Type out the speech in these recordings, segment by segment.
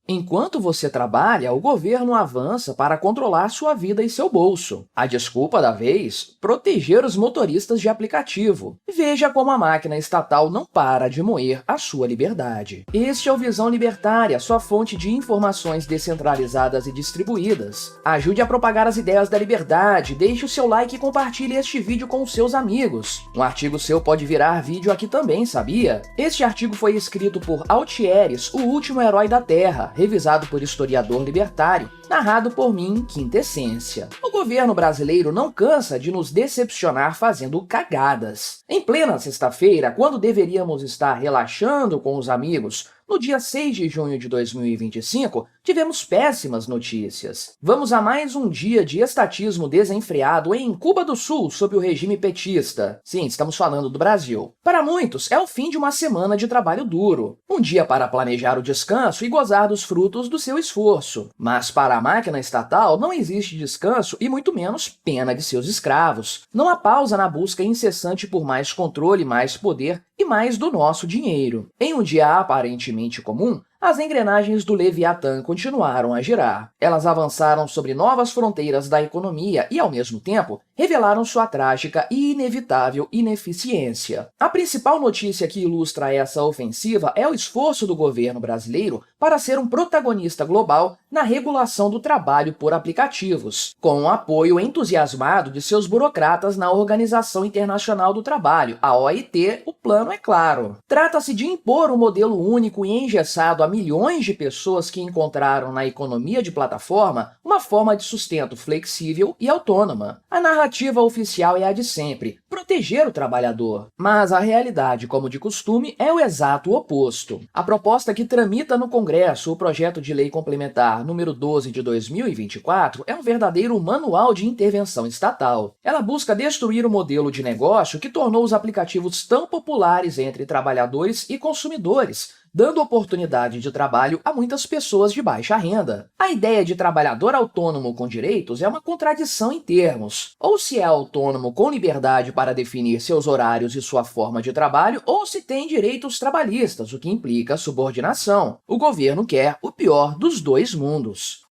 Enquanto você trabalha, o governo avança para controlar sua vida e seu bolso. A desculpa da vez? Proteger os motoristas de aplicativo. Veja como a máquina estatal não para de moer a sua liberdade. Este é o Visão Libertária, sua fonte de informações descentralizadas e distribuídas. Ajude a propagar as ideias da liberdade, deixe o seu like e compartilhe este vídeo com os seus amigos. Um artigo seu pode virar vídeo aqui também, sabia? Este artigo foi escrito por Altieres, o último herói da Terra, revisado por historiador libertário, narrado por mim, Quintessência. O governo brasileiro não cansa de nos decepcionar fazendo cagadas. Em plena sexta-feira, quando deveríamos estar relaxando com os amigos, no dia 6 de junho de 2025, tivemos péssimas notícias. Vamos a mais um dia de estatismo desenfreado em Cuba do Sul sob o regime petista. Sim, estamos falando do Brasil. Para muitos, é o fim de uma semana de trabalho duro. Um dia para planejar o descanso e gozar dos frutos do seu esforço. Mas para a máquina estatal não existe descanso e muito menos pena de seus escravos. Não há pausa na busca incessante por mais controle, mais poder e mais do nosso dinheiro. Em um dia aparentemente comum, as engrenagens do Leviatã continuaram a girar. Elas avançaram sobre novas fronteiras da economia e, ao mesmo tempo, revelaram sua trágica e inevitável ineficiência. A principal notícia que ilustra essa ofensiva é o esforço do governo brasileiro para ser um protagonista global na regulação do trabalho por aplicativos, com o apoio entusiasmado de seus burocratas na Organização Internacional do Trabalho, a OIT. O plano é claro. Trata-se de impor um modelo único e engessado a milhões de pessoas que encontraram na economia de plataforma uma forma de sustento flexível e autônoma. A narrativa oficial é a de sempre, proteger o trabalhador. Mas a realidade, como de costume, é o exato oposto. A proposta que tramita no Congresso, o projeto de lei complementar número 12 de 2024, é um verdadeiro manual de intervenção estatal. Ela busca destruir o modelo de negócio que tornou os aplicativos tão populares entre trabalhadores e consumidores, dando oportunidade de trabalho a muitas pessoas de baixa renda. A ideia de trabalhador autônomo com direitos é uma contradição em termos. Ou se é autônomo com liberdade para definir seus horários e sua forma de trabalho, ou se tem direitos trabalhistas, o que implica subordinação. O governo quer o pior dos dois mundos.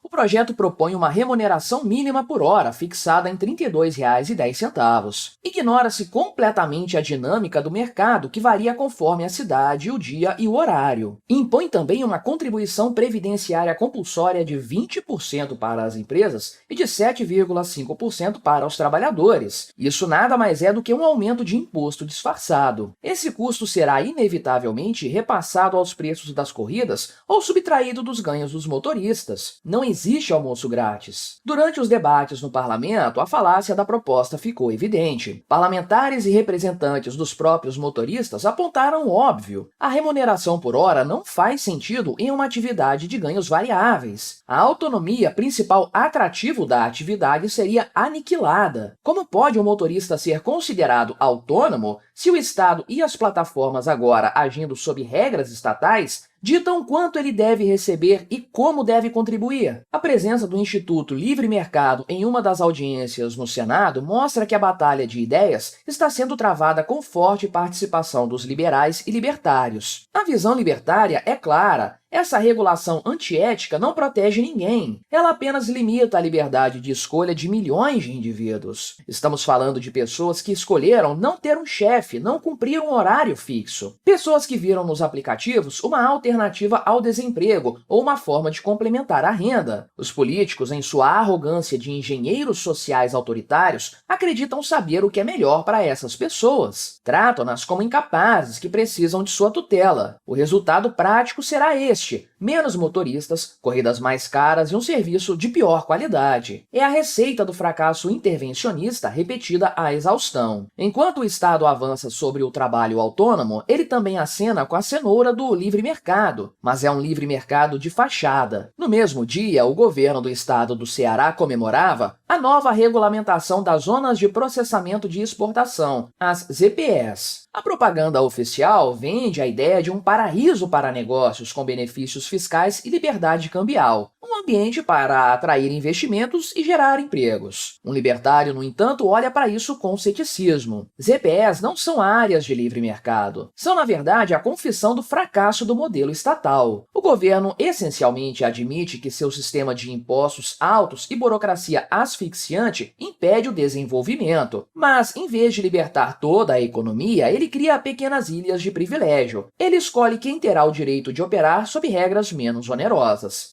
O projeto propõe uma remuneração mínima por hora, fixada em R$ 32,10. Ignora-se completamente a dinâmica do mercado, que varia conforme a cidade, o dia e o horário. Impõe também uma contribuição previdenciária compulsória de 20% para as empresas e de 7,5% para os trabalhadores. Isso nada mais é do que um aumento de imposto disfarçado. Esse custo será inevitavelmente repassado aos preços das corridas ou subtraído dos ganhos dos motoristas. Não existe almoço grátis. Durante os debates no parlamento, a falácia da proposta ficou evidente. Parlamentares e representantes dos próprios motoristas apontaram o óbvio. A remuneração por hora não faz sentido em uma atividade de ganhos variáveis. A autonomia, principal atrativo da atividade, seria aniquilada. Como pode um motorista ser considerado autônomo se o Estado e as plataformas, agora agindo sob regras estatais, ditam quanto ele deve receber e como deve contribuir? A presença do Instituto Livre Mercado em uma das audiências no Senado mostra que a batalha de ideias está sendo travada com forte participação dos liberais e libertários. A visão libertária é clara. Essa regulação antiética não protege ninguém. Ela apenas limita a liberdade de escolha de milhões de indivíduos. Estamos falando de pessoas que escolheram não ter um chefe, não cumprir um horário fixo. Pessoas que viram nos aplicativos uma alternativa ao desemprego ou uma forma de complementar a renda. Os políticos, em sua arrogância de engenheiros sociais autoritários, acreditam saber o que é melhor para essas pessoas. Tratam-nas como incapazes que precisam de sua tutela. O resultado prático será este: menos motoristas, corridas mais caras e um serviço de pior qualidade. É a receita do fracasso intervencionista repetida à exaustão. Enquanto o Estado avança sobre o trabalho autônomo, ele também acena com a cenoura do livre mercado, mas é um livre mercado de fachada. No mesmo dia, o governo do estado do Ceará comemorava a nova regulamentação das zonas de processamento de exportação, as ZPEs. A propaganda oficial vende a ideia de um paraíso para negócios com benefícios fiscais e liberdade cambial, um ambiente para atrair investimentos e gerar empregos. Um libertário, no entanto, olha para isso com ceticismo. ZPEs não são áreas de livre mercado. São, na verdade, a confissão do fracasso do modelo estatal. O governo essencialmente admite que seu sistema de impostos altos e burocracia asfixiante impede o desenvolvimento. Mas, em vez de libertar toda a economia, ele cria pequenas ilhas de privilégio. Ele escolhe quem terá o direito de operar sob regras menos onerosas.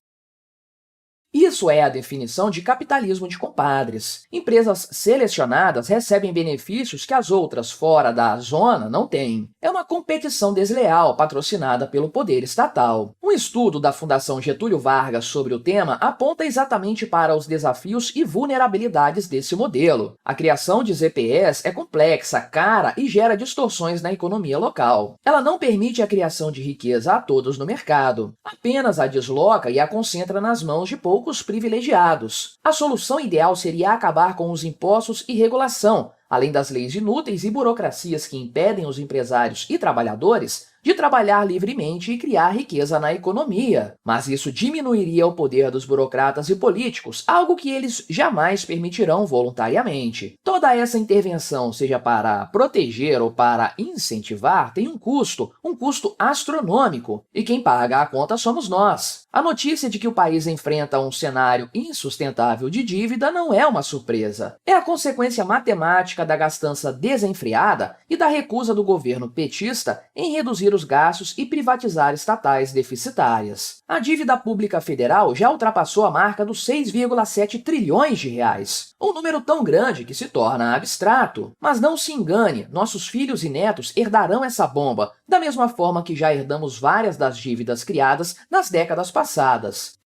Isso é a definição de capitalismo de compadres. Empresas selecionadas recebem benefícios que as outras fora da zona não têm. É uma competição desleal patrocinada pelo poder estatal. Um estudo da Fundação Getúlio Vargas sobre o tema aponta exatamente para os desafios e vulnerabilidades desse modelo. A criação de ZPEs é complexa, cara e gera distorções na economia local. Ela não permite a criação de riqueza a todos no mercado, apenas a desloca e a concentra nas mãos de poucos privilegiados. A solução ideal seria acabar com os impostos e regulação, além das leis inúteis e burocracias que impedem os empresários e trabalhadores de trabalhar livremente e criar riqueza na economia. Mas isso diminuiria o poder dos burocratas e políticos, algo que eles jamais permitirão voluntariamente. Toda essa intervenção, seja para proteger ou para incentivar, tem um custo astronômico, e quem paga a conta somos nós. A notícia de que o país enfrenta um cenário insustentável de dívida não é uma surpresa. É a consequência matemática da gastança desenfreada e da recusa do governo petista em reduzir os gastos e privatizar estatais deficitárias. A dívida pública federal já ultrapassou a marca dos 6,7 trilhões de reais. Um número tão grande que se torna abstrato. Mas não se engane, nossos filhos e netos herdarão essa bomba, da mesma forma que já herdamos várias das dívidas criadas nas décadas passadas.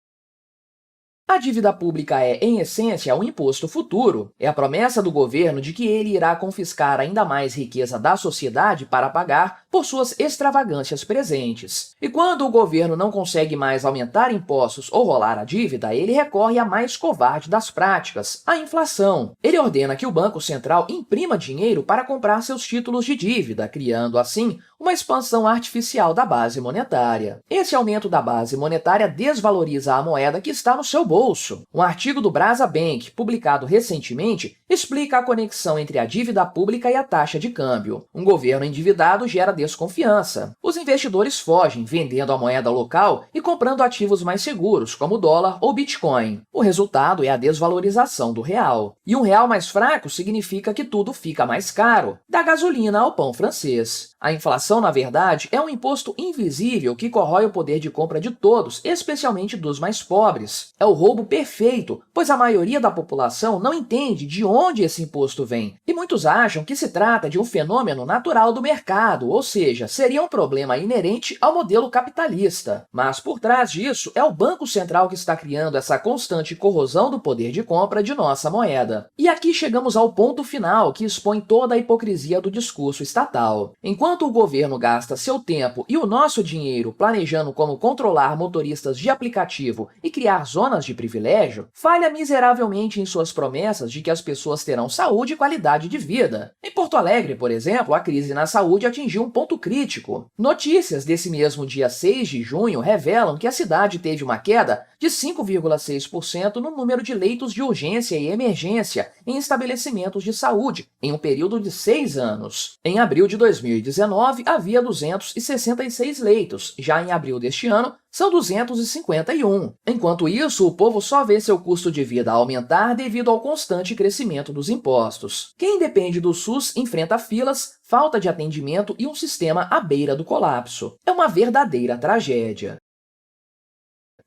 A dívida pública é, em essência, um imposto futuro. É a promessa do governo de que ele irá confiscar ainda mais riqueza da sociedade para pagar por suas extravagâncias presentes. E quando o governo não consegue mais aumentar impostos ou rolar a dívida, ele recorre à mais covarde das práticas, a inflação. Ele ordena que o Banco Central imprima dinheiro para comprar seus títulos de dívida, criando, assim, uma expansão artificial da base monetária. Esse aumento da base monetária desvaloriza a moeda que está no seu bolso. Um artigo do Brasa Bank, publicado recentemente, explica a conexão entre a dívida pública e a taxa de câmbio. Um governo endividado gera desconfiança. Os investidores fogem, vendendo a moeda local e comprando ativos mais seguros, como o dólar ou Bitcoin. O resultado é a desvalorização do real. E um real mais fraco significa que tudo fica mais caro, da gasolina ao pão francês. A inflação, na verdade, é um imposto invisível que corrói o poder de compra de todos, especialmente dos mais pobres. É o roubo perfeito, pois a maioria da população não entende de onde esse imposto vem. E muitos acham que se trata de um fenômeno natural do mercado, ou seja, seria um problema inerente ao modelo capitalista. Mas por trás disso, é o Banco Central que está criando essa constante corrosão do poder de compra de nossa moeda. E aqui chegamos ao ponto final que expõe toda a hipocrisia do discurso estatal. Enquanto o governo gasta seu tempo e o nosso dinheiro planejando como controlar motoristas de aplicativo e criar zonas de privilégio, falha miseravelmente em suas promessas de que as pessoas terão saúde e qualidade de vida. Em Porto Alegre, por exemplo, a crise na saúde atingiu um ponto crítico. Notícias desse mesmo dia 6 de junho revelam que a cidade teve uma queda de 5,6% no número de leitos de urgência e emergência em estabelecimentos de saúde em um período de 6 anos. Em abril de 2019, havia 266 leitos. Já em abril deste ano, são 251. Enquanto isso, o povo só vê seu custo de vida aumentar devido ao constante crescimento dos impostos. Quem depende do SUS enfrenta filas, falta de atendimento e um sistema à beira do colapso. É uma verdadeira tragédia.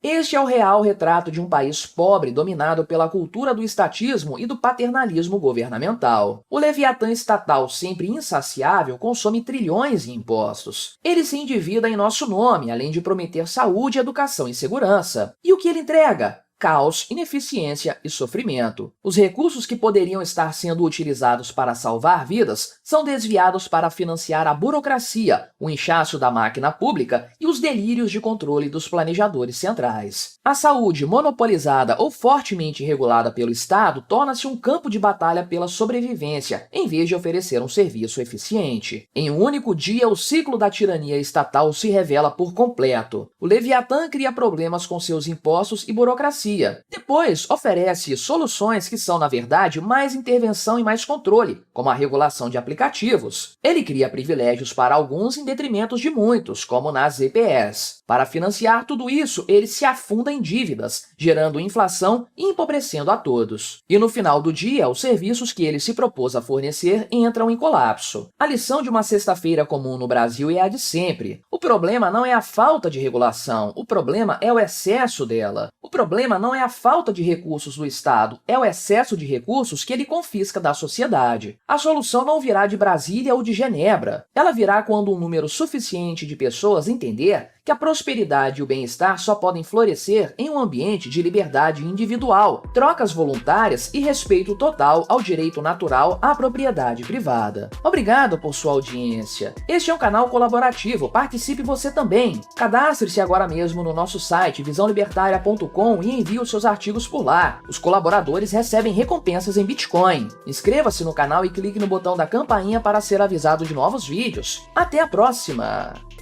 Este é o real retrato de um país pobre dominado pela cultura do estatismo e do paternalismo governamental. O Leviatã estatal, sempre insaciável, consome trilhões em impostos. Ele se endivida em nosso nome, além de prometer saúde, educação e segurança. E o que ele entrega? Caos, ineficiência e sofrimento. Os recursos que poderiam estar sendo utilizados para salvar vidas são desviados para financiar a burocracia, o inchaço da máquina pública e os delírios de controle dos planejadores centrais. A saúde monopolizada ou fortemente regulada pelo Estado torna-se um campo de batalha pela sobrevivência, em vez de oferecer um serviço eficiente. Em um único dia, o ciclo da tirania estatal se revela por completo. O Leviatã cria problemas com seus impostos e burocracia, burocracia. Depois, oferece soluções que são, na verdade, mais intervenção e mais controle, como a regulação de aplicativos. Ele cria privilégios para alguns em detrimento de muitos, como nas EPS. Para financiar tudo isso, ele se afunda em dívidas, gerando inflação e empobrecendo a todos. E no final do dia, os serviços que ele se propôs a fornecer entram em colapso. A lição de uma sexta-feira comum no Brasil é a de sempre. O problema não é a falta de regulação, o problema é o excesso dela. O problema não é a falta de recursos do Estado, é o excesso de recursos que ele confisca da sociedade. A solução não virá de Brasília ou de Genebra. Ela virá quando um número suficiente de pessoas entender que a prosperidade e o bem-estar só podem florescer em um ambiente de liberdade individual, trocas voluntárias e respeito total ao direito natural à propriedade privada. Obrigado por sua audiência. Este é um canal colaborativo, participe você também. Cadastre-se agora mesmo no nosso site visãolibertaria.com e envie os seus artigos por lá. Os colaboradores recebem recompensas em Bitcoin. Inscreva-se no canal e clique no botão da campainha para ser avisado de novos vídeos. Até a próxima!